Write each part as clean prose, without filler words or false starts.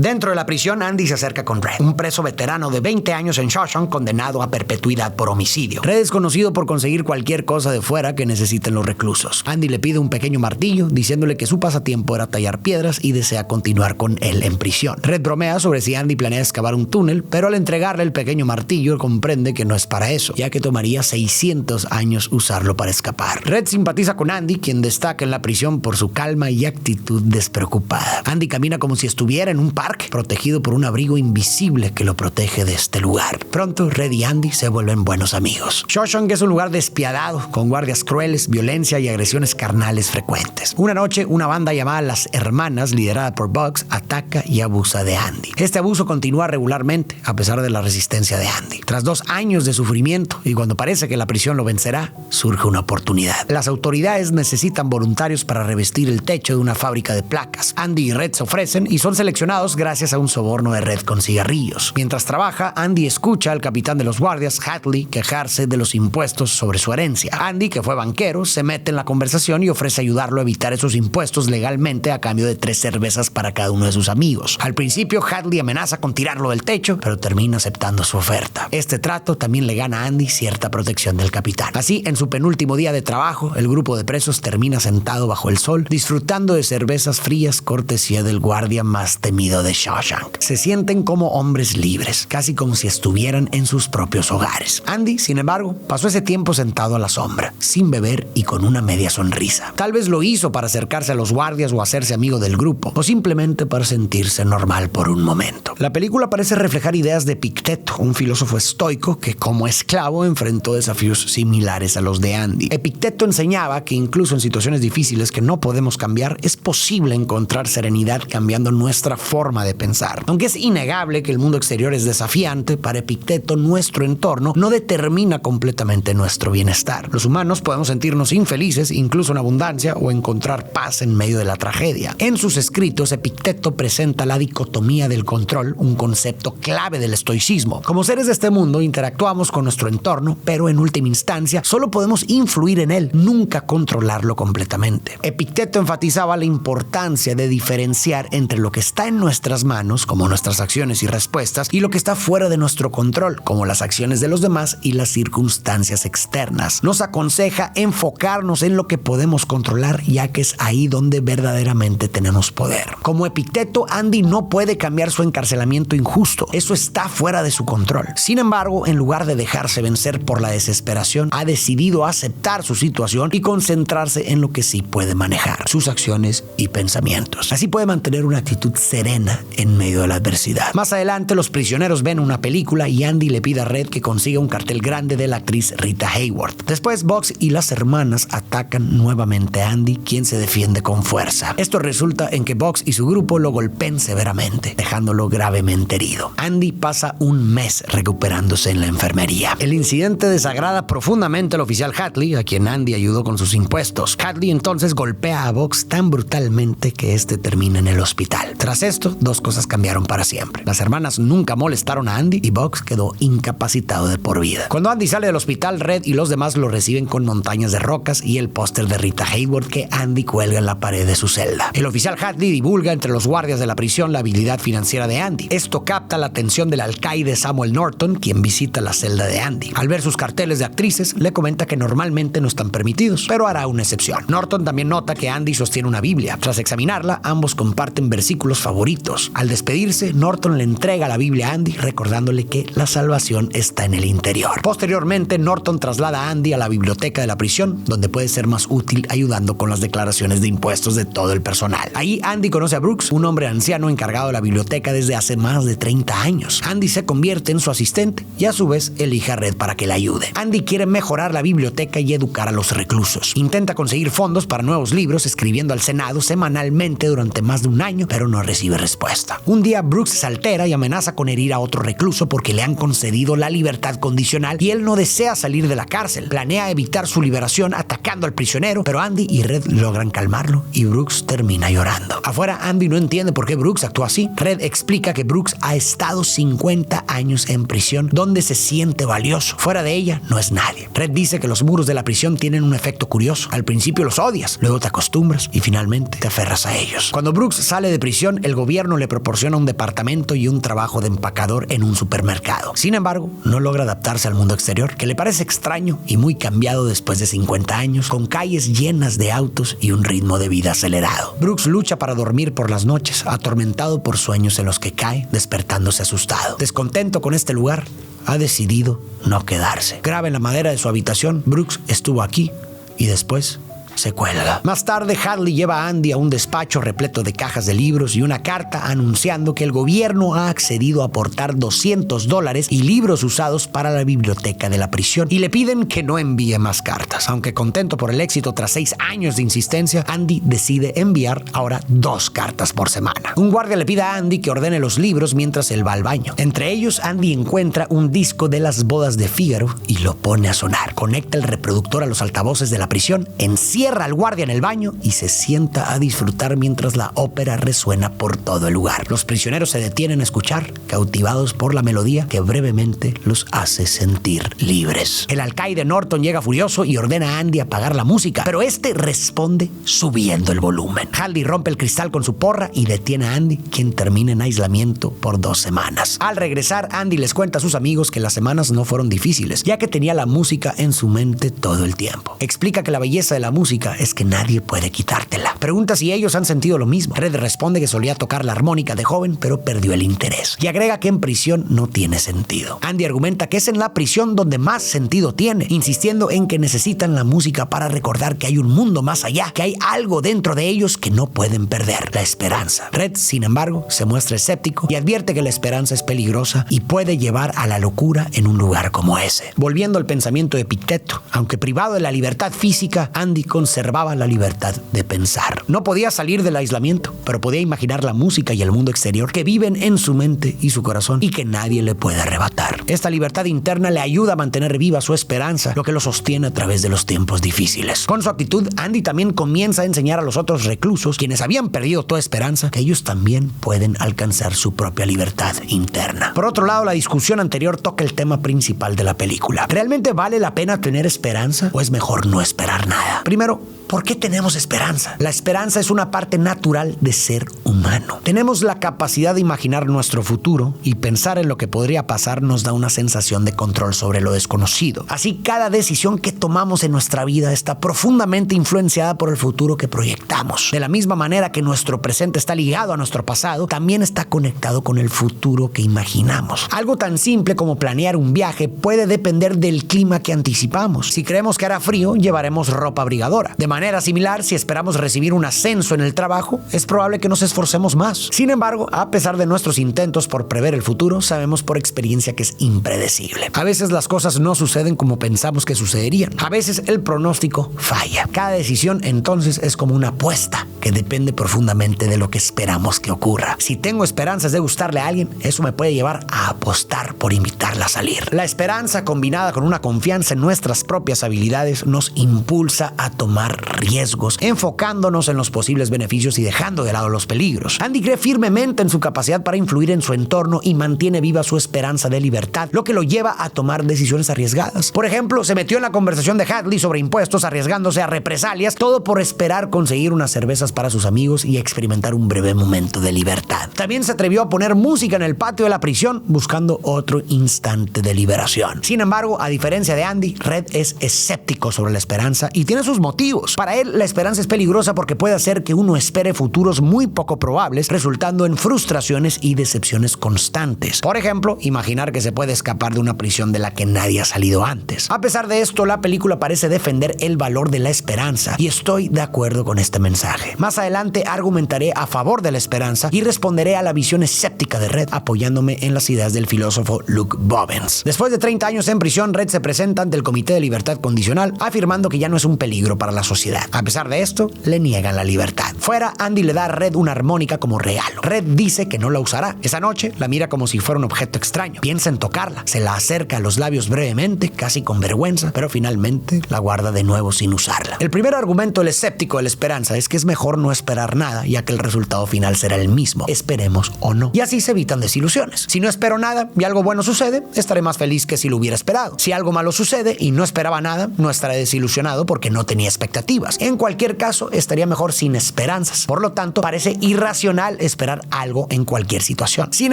Dentro de la prisión, Andy se acerca con Red, un preso veterano de 20 años en Shawshank condenado a perpetuidad por homicidio. Red es conocido por conseguir cualquier cosa de fuera que necesiten los reclusos. Andy le pide un pequeño martillo, diciéndole que su pasatiempo era tallar piedras y desea continuar con él en prisión. Red bromea sobre si Andy planea excavar un túnel, pero al entregarle el pequeño martillo comprende que no es para eso, ya que tomaría 600 años usarlo para escapar. Red simpatiza con Andy, quien destaca en la prisión por su calma y actitud despreocupada. Andy camina como si estuviera en un parque, protegido por un abrigo invisible que lo protege de este lugar. Pronto, Red y Andy se vuelven buenos amigos. Shawshank es un lugar despiadado, con guardias crueles, violencia y agresiones carnales frecuentes. Una noche, una banda llamada Las Hermanas, liderada por Bugs, ataca y abusa de Andy. Este abuso continúa regularmente, a pesar de la resistencia de Andy. Tras 2 años de sufrimiento, y cuando parece que la prisión lo vencerá, surge una oportunidad. Las autoridades necesitan voluntarios para revestir el techo de una fábrica de placas. Andy y Red se ofrecen y son seleccionados gracias a un soborno de Red con cigarrillos. Mientras trabaja, Andy escucha al capitán de los guardias, Hadley, quejarse de los impuestos sobre su herencia. Andy, que fue banquero, se mete en la conversación y ofrece ayudarlo a evitar esos impuestos legalmente a cambio de 3 cervezas para cada uno de sus amigos. Al principio, Hadley amenaza con tirarlo del techo, pero termina aceptando su oferta. Este trato también le gana a Andy cierta protección del capitán. Así, en su penúltimo día de trabajo, el grupo de presos termina sentado bajo el sol, disfrutando de cervezas frías cortesía del guardia más temido de Shawshank. Se sienten como hombres libres, casi como si estuvieran en sus propios hogares. Andy, sin embargo, pasó ese tiempo sentado a la sombra, sin beber y con una media sonrisa. Tal vez lo hizo para acercarse a los guardias o hacerse amigo del grupo, o simplemente para sentirse normal por un momento. La película parece reflejar ideas de Epicteto, un filósofo estoico que como esclavo enfrentó desafíos similares a los de Andy. Epicteto enseñaba que incluso en situaciones difíciles que no podemos cambiar, es posible encontrar serenidad cambiando nuestra forma de pensar. Aunque es innegable que el mundo exterior es desafiante, para Epicteto nuestro entorno no determina completamente nuestro bienestar. Los humanos podemos sentirnos infelices, incluso en abundancia, o encontrar paz en medio de la tragedia. En sus escritos, Epicteto presenta la dicotomía del control, un concepto clave del estoicismo. Como seres de este mundo, interactuamos con nuestro entorno, pero en última instancia, solo podemos influir en él, nunca controlarlo completamente. Epicteto enfatizaba la importancia de diferenciar entre lo que está en nuestras manos, como nuestras acciones y respuestas, y lo que está fuera de nuestro control, como las acciones de los demás y las circunstancias externas. Nos aconseja enfocarnos en lo que podemos controlar, ya que es ahí donde verdaderamente tenemos poder. Como Epicteto, Andy no puede cambiar su encarcelamiento injusto. Eso está fuera de su control. Sin embargo, en lugar de dejarse vencer por la desesperación, ha decidido aceptar su situación y concentrarse en lo que sí puede manejar, sus acciones y pensamientos. Así puede mantener una actitud serena en medio de la adversidad. Más adelante, los prisioneros ven una película y Andy le pide a Red que consiga un cartel grande de la actriz Rita Hayworth. Después, Bugs y las hermanas atacan nuevamente a Andy, quien se defiende con fuerza. Esto resulta en que Bugs y su grupo lo golpean severamente, dejándolo gravemente herido. Andy pasa un mes recuperándose en la enfermería. El incidente desagrada profundamente al oficial Hadley, a quien Andy ayudó con sus impuestos. Hadley entonces golpea a Bugs tan brutalmente que este termina en el hospital. Tras esto, 2 cosas cambiaron para siempre. Las hermanas nunca molestaron a Andy y Bugs quedó incapacitado de por vida. Cuando Andy sale del hospital, Red y los demás lo reciben con montañas de rocas y el póster de Rita Hayworth que Andy cuelga en la pared de su celda. El oficial Hadley divulga entre los guardias de la prisión la habilidad financiera de Andy. Esto capta la atención del alcaide Samuel Norton, quien visita la celda de Andy. Al ver sus carteles de actrices, le comenta que normalmente no están permitidos, pero hará una excepción. Norton también nota que Andy sostiene una Biblia. Tras examinarla, ambos comparten versículos favoritos. Al despedirse, Norton le entrega la Biblia a Andy, recordándole que la salvación está en el interior. Posteriormente, Norton traslada a Andy a la biblioteca de la prisión, donde puede ser más útil ayudando con las declaraciones de impuestos de todo el personal. Ahí, Andy conoce a Brooks, un hombre anciano encargado de la biblioteca desde hace más de 30 años. Andy se convierte en su asistente y a su vez elige a Red para que le ayude. Andy quiere mejorar la biblioteca y educar a los reclusos. Intenta conseguir fondos para nuevos libros, escribiendo al Senado semanalmente durante más de un año, pero no recibe respuesta. Un día, Brooks se altera y amenaza con herir a otro recluso porque le han concedido la libertad condicional y él no desea salir de la cárcel. Planea evitar su liberación atacando al prisionero, pero Andy y Red logran calmarlo y Brooks termina llorando. Afuera, Andy no entiende por qué Brooks actúa así. Red explica que Brooks ha estado 50 años en prisión, donde se siente valioso. Fuera de ella, no es nadie. Red dice que los muros de la prisión tienen un efecto curioso. Al principio los odias, luego te acostumbras y finalmente te aferras a ellos. Cuando Brooks sale de prisión, el gobierno gobierno le proporciona un departamento y un trabajo de empacador en un supermercado. Sin embargo, no logra adaptarse al mundo exterior, que le parece extraño y muy cambiado después de 50 años, con calles llenas de autos y un ritmo de vida acelerado. Brooks lucha para dormir por las noches, atormentado por sueños en los que cae, despertándose asustado. Descontento con este lugar, ha decidido no quedarse. Graba en la madera de su habitación: Brooks estuvo aquí, y después se cuelga. Más tarde, Hadley lleva a Andy a un despacho repleto de cajas de libros y una carta anunciando que el gobierno ha accedido a aportar $200 y libros usados para la biblioteca de la prisión, y le piden que no envíe más cartas. Aunque contento por el éxito tras 6 años de insistencia, Andy decide enviar ahora 2 cartas por semana. Un guardia le pide a Andy que ordene los libros mientras él va al baño. Entre ellos, Andy encuentra un disco de las bodas de Fígaro y lo pone a sonar. Conecta el reproductor a los altavoces de la prisión, encierra al guardia en el baño y se sienta a disfrutar mientras la ópera resuena por todo el lugar. Los prisioneros se detienen a escuchar, cautivados por la melodía que brevemente los hace sentir libres. El alcaide Norton llega furioso y ordena a Andy apagar la música, pero este responde subiendo el volumen. Hadley rompe el cristal con su porra y detiene a Andy, quien termina en aislamiento por 2 semanas. Al regresar, Andy les cuenta a sus amigos que las semanas no fueron difíciles, ya que tenía la música en su mente todo el tiempo. Explica que la belleza de la música es que nadie puede quitártela. Pregunta si ellos han sentido lo mismo. Red responde que solía tocar la armónica de joven, pero perdió el interés. Y agrega que en prisión no tiene sentido. Andy argumenta que es en la prisión donde más sentido tiene, insistiendo en que necesitan la música para recordar que hay un mundo más allá, que hay algo dentro de ellos que no pueden perder: la esperanza. Red, sin embargo, se muestra escéptico y advierte que la esperanza es peligrosa y puede llevar a la locura en un lugar como ese. Volviendo al pensamiento de Epicteto, aunque privado de la libertad física, Andy conservaba la libertad de pensar. No podía salir del aislamiento, pero podía imaginar la música y el mundo exterior que viven en su mente y su corazón y que nadie le puede arrebatar. Esta libertad interna le ayuda a mantener viva su esperanza, lo que lo sostiene a través de los tiempos difíciles. Con su actitud, Andy también comienza a enseñar a los otros reclusos, quienes habían perdido toda esperanza, que ellos también pueden alcanzar su propia libertad interna. Por otro lado, la discusión anterior toca el tema principal de la película. ¿Realmente vale la pena tener esperanza o es mejor no esperar nada? Primero, ¿por qué tenemos esperanza? La esperanza es una parte natural de ser humano. Tenemos la capacidad de imaginar nuestro futuro, y pensar en lo que podría pasar nos da una sensación de control sobre lo desconocido. Así, cada decisión que tomamos en nuestra vida está profundamente influenciada por el futuro que proyectamos. De la misma manera que nuestro presente está ligado a nuestro pasado, también está conectado con el futuro que imaginamos. Algo tan simple como planear un viaje puede depender del clima que anticipamos. Si creemos que hará frío, llevaremos ropa abrigadora. De manera similar, si esperamos recibir un ascenso en el trabajo, es probable que nos esforcemos más. Sin embargo, a pesar de nuestros intentos por prever el futuro, sabemos por experiencia que es impredecible. A veces las cosas no suceden como pensamos que sucederían. A veces el pronóstico falla. Cada decisión entonces es como una apuesta que depende profundamente de lo que esperamos que ocurra. Si tengo esperanzas de gustarle a alguien, eso me puede llevar a apostar por invitarla a salir. La esperanza, combinada con una confianza en nuestras propias habilidades, nos impulsa a tomar riesgos, enfocándonos en los posibles beneficios y dejando de lado los peligros. Andy cree firmemente en su capacidad para influir en su entorno y mantiene viva su esperanza de libertad, lo que lo lleva a tomar decisiones arriesgadas. Por ejemplo, se metió en la conversación de Hadley sobre impuestos, arriesgándose a represalias, todo por esperar conseguir unas cervezas para sus amigos y experimentar un breve momento de libertad. También se atrevió a poner música en el patio de la prisión, buscando otro instante de liberación. Sin embargo, a diferencia de Andy, Red es escéptico sobre la esperanza y tiene sus motivos. Para él, la esperanza es peligrosa porque puede hacer que uno espere futuros muy poco probables, resultando en frustraciones y decepciones constantes. Por ejemplo, imaginar que se puede escapar de una prisión de la que nadie ha salido antes. A pesar de esto, la película parece defender el valor de la esperanza, y estoy de acuerdo con este mensaje. Más adelante argumentaré a favor de la esperanza y responderé a la visión escéptica de Red, apoyándome en las ideas del filósofo Luke Bobbins. Después de 30 años en prisión, Red se presenta ante el Comité de Libertad Condicional, afirmando que ya no es un peligro para la sociedad. A pesar de esto, le niegan la libertad. Fuera, Andy le da a Red una armónica como regalo. Red dice que no la usará. Esa noche la mira como si fuera un objeto extraño. Piensa en tocarla. Se la acerca a los labios brevemente, casi con vergüenza, pero finalmente la guarda de nuevo sin usarla. El primer argumento del escéptico de la esperanza es que es mejor no esperar nada, ya que el resultado final será el mismo, esperemos o no. Y así se evitan desilusiones. Si no espero nada y algo bueno sucede, estaré más feliz que si lo hubiera esperado. Si algo malo sucede y no esperaba nada, no estaré desilusionado porque no tenía esperanza. expectativas. En cualquier caso, estaría mejor sin esperanzas. Por lo tanto, parece irracional esperar algo en cualquier situación. Sin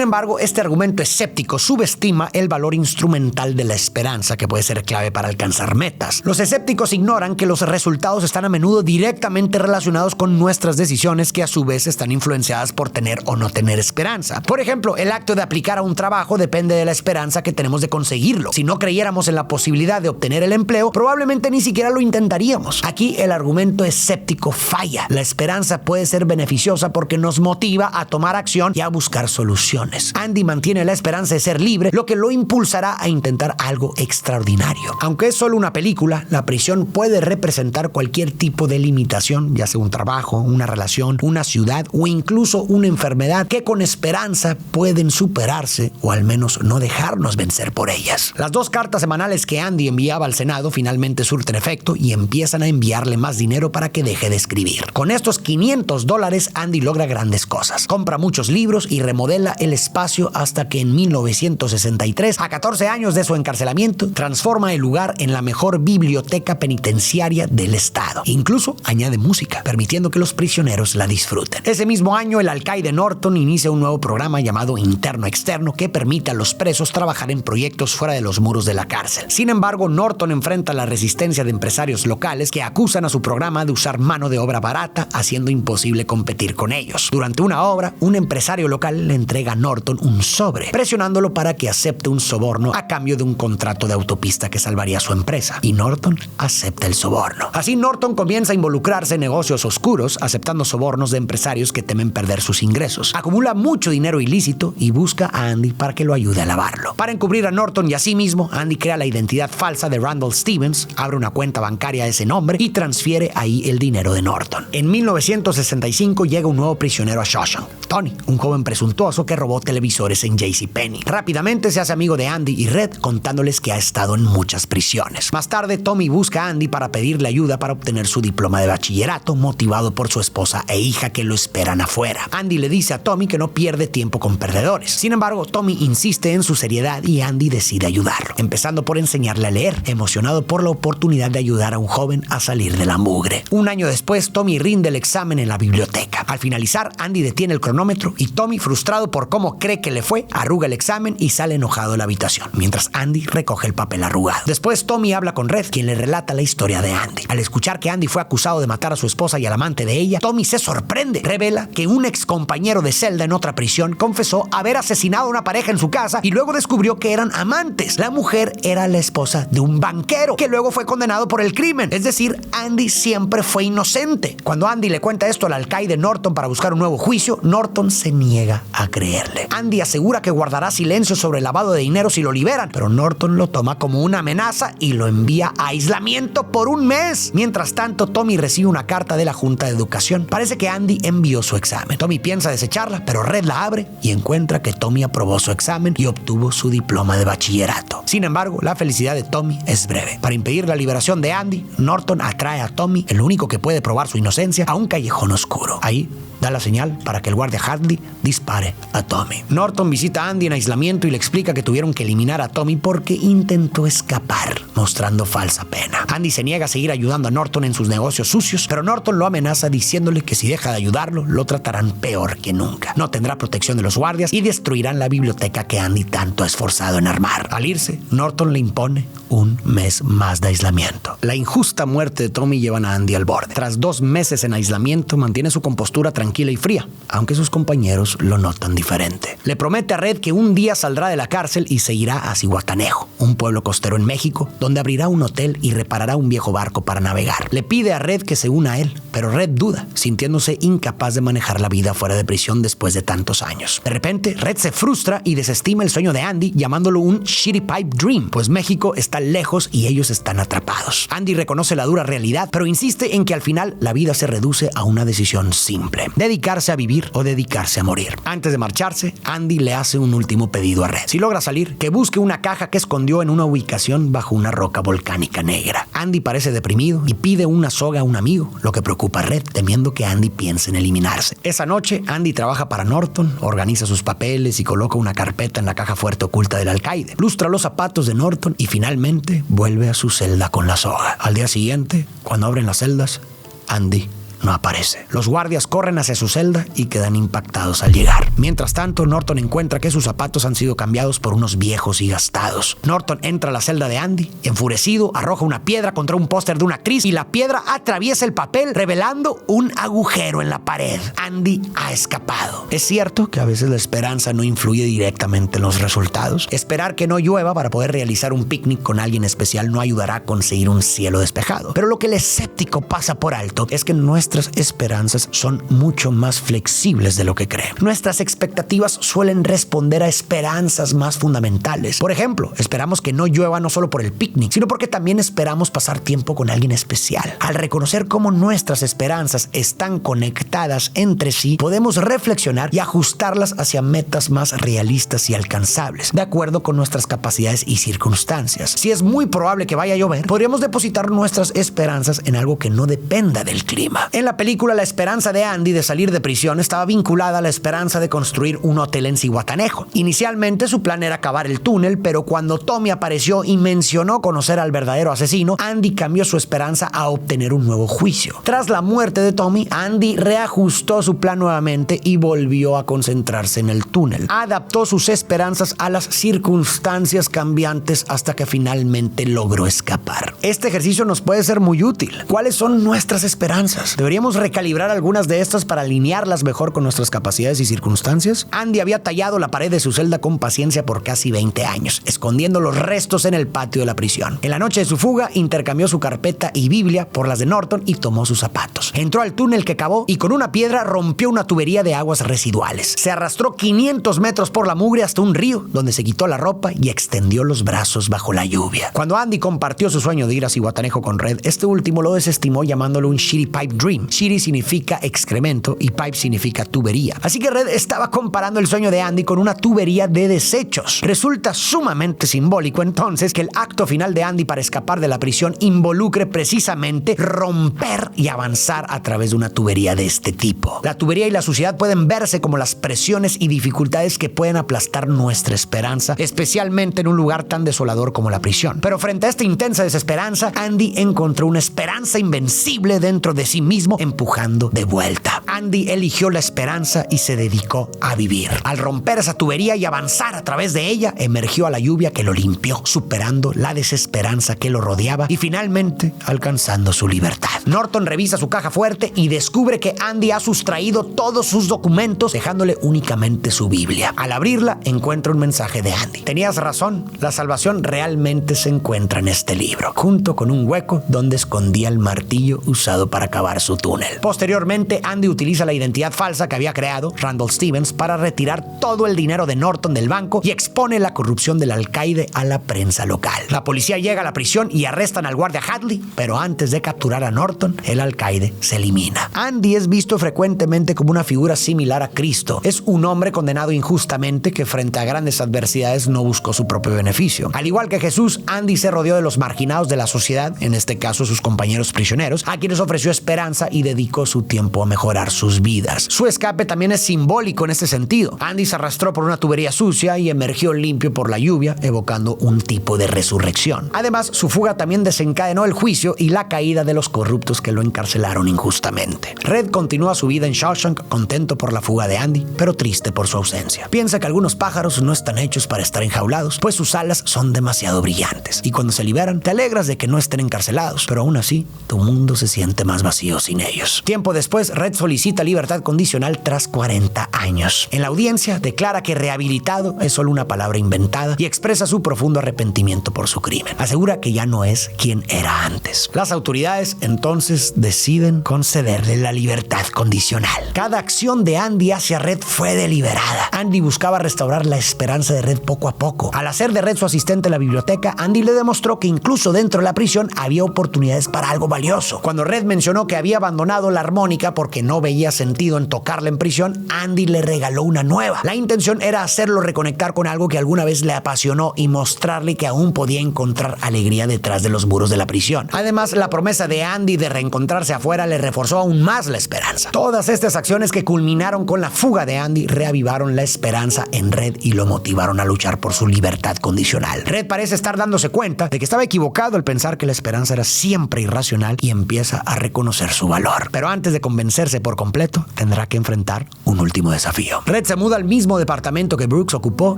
embargo, este argumento escéptico subestima el valor instrumental de la esperanza, que puede ser clave para alcanzar metas. Los escépticos ignoran que los resultados están a menudo directamente relacionados con nuestras decisiones, que a su vez están influenciadas por tener o no tener esperanza. Por ejemplo, el acto de aplicar a un trabajo depende de la esperanza que tenemos de conseguirlo. Si no creyéramos en la posibilidad de obtener el empleo, probablemente ni siquiera lo intentaríamos. Aquí el argumento escéptico falla. La esperanza puede ser beneficiosa porque nos motiva a tomar acción y a buscar soluciones. Andy mantiene la esperanza de ser libre, lo que lo impulsará a intentar algo extraordinario. Aunque es solo una película, la prisión puede representar cualquier tipo de limitación, ya sea un trabajo, una relación, una ciudad o incluso una enfermedad, que con esperanza pueden superarse o al menos no dejarnos vencer por ellas. Las 2 cartas semanales que Andy enviaba al Senado finalmente surten efecto y empiezan a enviarle más dinero para que deje de escribir. Con estos $500, Andy logra grandes cosas. Compra muchos libros y remodela el espacio hasta que en 1963, a 14 años de su encarcelamiento, transforma el lugar en la mejor biblioteca penitenciaria del estado. Incluso añade música, permitiendo que los prisioneros la disfruten. Ese mismo año, el alcaide Norton inicia un nuevo programa llamado Interno-Externo, que permite a los presos trabajar en proyectos fuera de los muros de la cárcel. Sin embargo, Norton enfrenta la resistencia de empresarios locales que acusan a su programa de usar mano de obra barata, haciendo imposible competir con ellos. Durante una obra, un empresario local le entrega a Norton un sobre, presionándolo para que acepte un soborno a cambio de un contrato de autopista que salvaría a su empresa. Y Norton acepta el soborno. Así, Norton comienza a involucrarse en negocios oscuros, aceptando sobornos de empresarios que temen perder sus ingresos. Acumula mucho dinero ilícito y busca a Andy para que lo ayude a lavarlo. Para encubrir a Norton y a sí mismo, Andy crea la identidad falsa de Randall Stevens, abre una cuenta bancaria a ese nombre y transfiere ahí el dinero de Norton. En 1965 llega un nuevo prisionero a Shawshank, Tony, un joven presuntuoso que robó televisores en JCPenney. Rápidamente se hace amigo de Andy y Red, contándoles que ha estado en muchas prisiones. Más tarde, Tommy busca a Andy para pedirle ayuda para obtener su diploma de bachillerato, motivado por su esposa e hija que lo esperan afuera. Andy le dice a Tommy que no pierde tiempo con perdedores. Sin embargo, Tommy insiste en su seriedad y Andy decide ayudarlo, empezando por enseñarle a leer, emocionado por la oportunidad de ayudar a un joven a salir de la mugre. Un año después, Tommy rinde el examen en la biblioteca. Al finalizar, Andy detiene el cronómetro y Tommy, frustrado por cómo cree que le fue, arruga el examen y sale enojado de la habitación, mientras Andy recoge el papel arrugado. Después, Tommy habla con Red, quien le relata la historia de Andy. Al escuchar que Andy fue acusado de matar a su esposa y al amante de ella, Tommy se sorprende. Revela que un ex compañero de celda en otra prisión confesó haber asesinado a una pareja en su casa y luego descubrió que eran amantes. La mujer era la esposa de un banquero que luego fue condenado por el crimen. Es decir, Andy siempre fue inocente. Cuando Andy le cuenta esto al alcaide Norton para buscar un nuevo juicio, Norton se niega a creerle. Andy asegura que guardará silencio sobre el lavado de dinero si lo liberan, pero Norton lo toma como una amenaza y lo envía a aislamiento por un mes. Mientras tanto, Tommy recibe una carta de la Junta de Educación. Parece que Andy envió su examen. Tommy piensa desecharla, pero Red la abre y encuentra que Tommy aprobó su examen y obtuvo su diploma de bachillerato. Sin embargo, la felicidad de Tommy es breve. Para impedir la liberación de Andy, Norton atrae a Tommy, el único que puede probar su inocencia, a un callejón oscuro. Ahí da la señal para que el guardia Hardy dispare a Tommy. Norton visita a Andy en aislamiento y le explica que tuvieron que eliminar a Tommy porque intentó escapar, mostrando falsa pena. Andy se niega a seguir ayudando a Norton en sus negocios sucios, pero Norton lo amenaza diciéndole que si deja de ayudarlo, lo tratarán peor que nunca. No tendrá protección de los guardias y destruirán la biblioteca que Andy tanto ha esforzado en armar. Al irse, Norton le impone un mes más de aislamiento. La injusta muerte de Tommy lleva a Andy al borde. Tras 2 meses en aislamiento, mantiene su compostura tranquila y fría, aunque sus compañeros lo notan diferente. Le promete a Red que un día saldrá de la cárcel y se irá a Zihuatanejo, un pueblo costero en México, donde abrirá un hotel y reparará un viejo barco para navegar. Le pide a Red que se una a él, pero Red duda, sintiéndose incapaz de manejar la vida fuera de prisión después de tantos años. De repente, Red se frustra y desestima el sueño de Andy, llamándolo un shitty pipe dream, pues México está lejos y ellos están atrapados. Andy reconoce la dura realidad, pero insiste en que al final la vida se reduce a una decisión simple: dedicarse a vivir o dedicarse a morir. Antes de marcharse, Andy le hace un último pedido a Red. Si logra salir, que busque una caja que escondió en una ubicación bajo una roca volcánica negra. Andy parece deprimido y pide una soga a un amigo, lo que preocupa a Red, temiendo que Andy piense en eliminarse. Esa noche, Andy trabaja para Norton, organiza sus papeles y coloca una carpeta en la caja fuerte oculta del alcaide. Lustra los zapatos de Norton y finalmente vuelve a su celda con la soga. Al día siguiente, cuando abren las celdas, Andy no aparece. Los guardias corren hacia su celda y quedan impactados al llegar. Mientras tanto, Norton encuentra que sus zapatos han sido cambiados por unos viejos y gastados. Norton entra a la celda de Andy, enfurecido, arroja una piedra contra un póster de una actriz y la piedra atraviesa el papel, revelando un agujero en la pared. Andy ha escapado. Es cierto que a veces la esperanza no influye directamente en los resultados. Esperar que no llueva para poder realizar un picnic con alguien especial no ayudará a conseguir un cielo despejado. Pero lo que el escéptico pasa por alto es que nuestras esperanzas son mucho más flexibles de lo que creen. Nuestras expectativas suelen responder a esperanzas más fundamentales. Por ejemplo, esperamos que no llueva no solo por el picnic, sino porque también esperamos pasar tiempo con alguien especial. Al reconocer cómo nuestras esperanzas están conectadas entre sí, podemos reflexionar y ajustarlas hacia metas más realistas y alcanzables, de acuerdo con nuestras capacidades y circunstancias. Si es muy probable que vaya a llover, podríamos depositar nuestras esperanzas en algo que no dependa del clima. En la película, la esperanza de Andy de salir de prisión estaba vinculada a la esperanza de construir un hotel en Zihuatanejo. Inicialmente su plan era cavar el túnel, pero cuando Tommy apareció y mencionó conocer al verdadero asesino, Andy cambió su esperanza a obtener un nuevo juicio. Tras la muerte de Tommy, Andy reajustó su plan nuevamente y volvió a concentrarse en el túnel. Adaptó sus esperanzas a las circunstancias cambiantes hasta que finalmente logró escapar. Este ejercicio nos puede ser muy útil. ¿Cuáles son nuestras esperanzas? ¿Deberíamos recalibrar algunas de estas para alinearlas mejor con nuestras capacidades y circunstancias? Andy había tallado la pared de su celda con paciencia por casi 20 años, escondiendo los restos en el patio de la prisión. En la noche de su fuga, intercambió su carpeta y Biblia por las de Norton y tomó sus zapatos. Entró al túnel que cavó y con una piedra rompió una tubería de aguas residuales. Se arrastró 500 metros por la mugre hasta un río, donde se quitó la ropa y extendió los brazos bajo la lluvia. Cuando Andy compartió su sueño de ir a Zihuatanejo con Red, este último lo desestimó llamándolo un shitty pipe dream. Shitty significa excremento y pipe significa tubería. Así que Red estaba comparando el sueño de Andy con una tubería de desechos. Resulta sumamente simbólico entonces que el acto final de Andy para escapar de la prisión involucre precisamente romper y avanzar a través de una tubería de este tipo. La tubería y la suciedad pueden verse como las presiones y dificultades que pueden aplastar nuestra esperanza, especialmente en un lugar tan desolador como la prisión. Pero frente a esta intensa desesperanza, Andy encontró una esperanza invencible dentro de sí mismo, empujando de vuelta. Andy eligió la esperanza y se dedicó a vivir. Al romper esa tubería y avanzar a través de ella, emergió a la lluvia que lo limpió, superando la desesperanza que lo rodeaba y finalmente alcanzando su libertad. Norton revisa su caja fuerte y descubre que Andy ha sustraído todos sus documentos, dejándole únicamente su Biblia. Al abrirla, encuentra un mensaje de Andy. Tenías razón, la salvación realmente se encuentra en este libro, junto con un hueco donde escondía el martillo usado para cavar su túnel. Posteriormente, Andy utiliza la identidad falsa que había creado, Randall Stevens, para retirar todo el dinero de Norton del banco y expone la corrupción del alcaide a la prensa local. La policía llega a la prisión y arrestan al guardia Hadley, pero antes de capturar a Norton, el alcaide se elimina. Andy es visto frecuentemente como una figura similar a Cristo. Es un hombre condenado injustamente que frente a grandes adversidades no buscó su propio beneficio. Al igual que Jesús, Andy se rodeó de los marginados de la sociedad, en este caso sus compañeros prisioneros, a quienes ofreció esperanza y dedicó su tiempo a mejorar sus vidas. Su escape también es simbólico en este sentido. Andy se arrastró por una tubería sucia y emergió limpio por la lluvia, evocando un tipo de resurrección. Además, su fuga también desencadenó el juicio y la caída de los corruptos que lo encarcelaron injustamente. Red continúa su vida en Shawshank, contento por la fuga de Andy, pero triste por su ausencia. Piensa que algunos pájaros no están hechos para estar enjaulados, pues sus alas son demasiado brillantes. Y cuando se liberan, te alegras de que no estén encarcelados, pero aún así, tu mundo se siente más vacío sin ellos. Tiempo después, Red solicita libertad condicional tras 40 años. En la audiencia, declara que rehabilitado es solo una palabra inventada y expresa su profundo arrepentimiento por su crimen. Asegura que ya no es quien era antes. Las autoridades entonces deciden concederle la libertad condicional. Cada acción de Andy hacia Red fue deliberada. Andy buscaba restaurar la esperanza de Red poco a poco. Al hacer de Red su asistente en la biblioteca, Andy le demostró que incluso dentro de la prisión había oportunidades para algo valioso. Cuando Red mencionó que había había abandonado la armónica porque no veía sentido en tocarla en prisión, Andy le regaló una nueva. La intención era hacerlo reconectar con algo que alguna vez le apasionó y mostrarle que aún podía encontrar alegría detrás de los muros de la prisión. Además, la promesa de Andy de reencontrarse afuera le reforzó aún más la esperanza. Todas estas acciones que culminaron con la fuga de Andy reavivaron la esperanza en Red y lo motivaron a luchar por su libertad condicional. Red parece estar dándose cuenta de que estaba equivocado al pensar que la esperanza era siempre irracional y empieza a reconocer su valor. Pero antes de convencerse por completo, tendrá que enfrentar un último desafío. Red se muda al mismo departamento que Brooks ocupó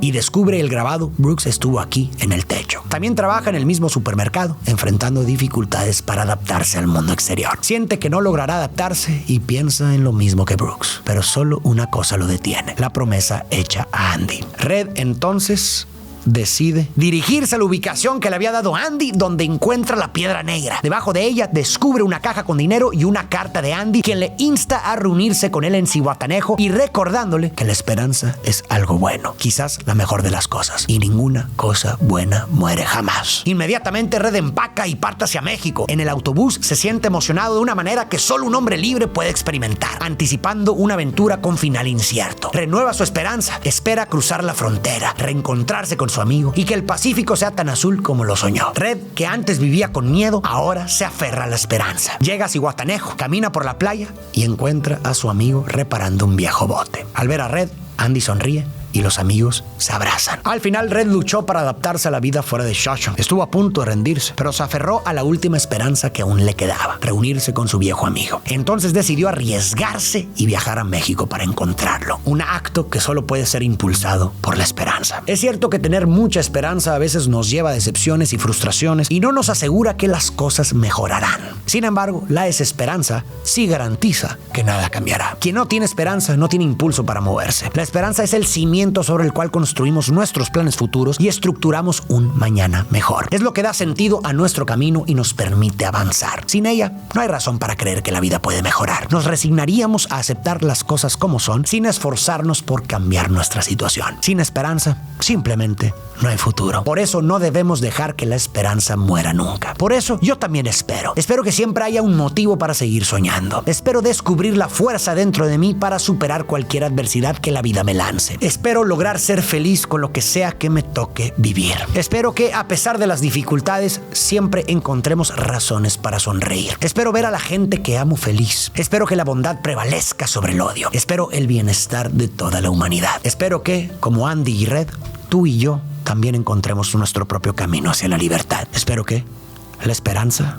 y descubre el grabado "Brooks estuvo aquí" en el techo. También trabaja en el mismo supermercado, enfrentando dificultades para adaptarse al mundo exterior. Siente que no logrará adaptarse y piensa en lo mismo que Brooks. Pero solo una cosa lo detiene: la promesa hecha a Andy. Red entonces decide dirigirse a la ubicación que le había dado Andy, donde encuentra la piedra negra. Debajo de ella descubre una caja con dinero y una carta de Andy, quien le insta a reunirse con él en Zihuatanejo y recordándole que la esperanza es algo bueno, quizás la mejor de las cosas, y ninguna cosa buena muere jamás. Inmediatamente Red empaca y parte hacia México. En el autobús se siente emocionado de una manera que solo un hombre libre puede experimentar, anticipando una aventura con final incierto. Renueva su esperanza, espera cruzar la frontera, reencontrarse con su amigo y que el Pacífico sea tan azul como lo soñó. Red, que antes vivía con miedo, ahora se aferra a la esperanza. Llega a Zihuatanejo, camina por la playa y encuentra a su amigo reparando un viejo bote. Al ver a Red, Andy sonríe y los amigos se abrazan. Al final, Red luchó para adaptarse a la vida fuera de Shawshank. Estuvo a punto de rendirse, pero se aferró a la última esperanza que aún le quedaba: reunirse con su viejo amigo. Entonces decidió arriesgarse y viajar a México para encontrarlo. Un acto que solo puede ser impulsado por la esperanza. Es cierto que tener mucha esperanza a veces nos lleva a decepciones y frustraciones y no nos asegura que las cosas mejorarán. Sin embargo, la desesperanza sí garantiza que nada cambiará. Quien no tiene esperanza no tiene impulso para moverse. La esperanza es el cimiento sobre el cual construimos nuestros planes futuros y estructuramos un mañana mejor. Es lo que da sentido a nuestro camino y nos permite avanzar. Sin ella, no hay razón para creer que la vida puede mejorar. Nos resignaríamos a aceptar las cosas como son sin esforzarnos por cambiar nuestra situación. Sin esperanza, simplemente no hay futuro. Por eso no debemos dejar que la esperanza muera nunca. Por eso yo también espero. Espero que siempre haya un motivo para seguir soñando. Espero descubrir la fuerza dentro de mí para superar cualquier adversidad que la vida me lance. Espero lograr ser feliz con lo que sea que me toque vivir. Espero que, a pesar de las dificultades, siempre encontremos razones para sonreír. Espero ver a la gente que amo feliz. Espero que la bondad prevalezca sobre el odio. Espero el bienestar de toda la humanidad. Espero que, como Andy y Red, tú y yo también encontremos nuestro propio camino hacia la libertad. Espero que la esperanza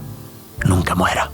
nunca muera.